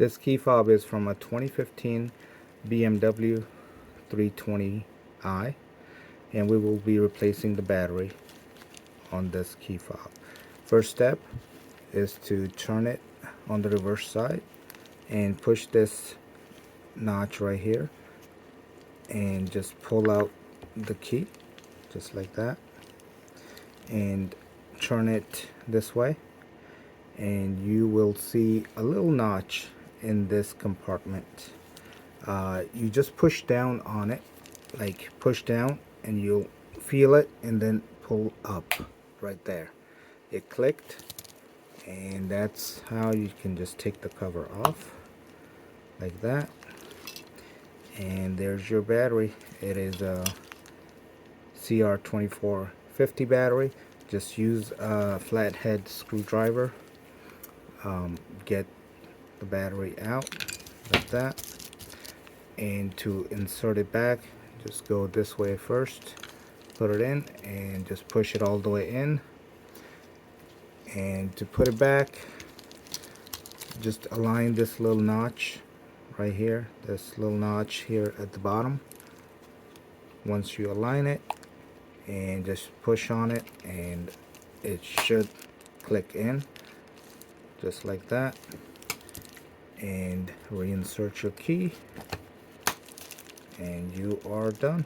This key fob is from a 2015 BMW 320i, and we will be replacing the battery on this key fob. First step is to turn it on the reverse side and push this notch right here and just pull out the key just like that, and turn it this way, and you will see a little notch in this compartment. You just push down on it, like push down, and you'll feel it, and then pull up right there. It clicked, and that's how you can just take the cover off like that. And there's your battery. It is a CR2450 battery. Just use a flathead screwdriver, get the battery out like that, and to insert it back, just go this way first, put it in, and just push it all the way in. And to put it back, just align this little notch right here, this little notch here at the bottom. Once you align it, and just push on it, and it should click in just like that. And reinsert your key, and you are done.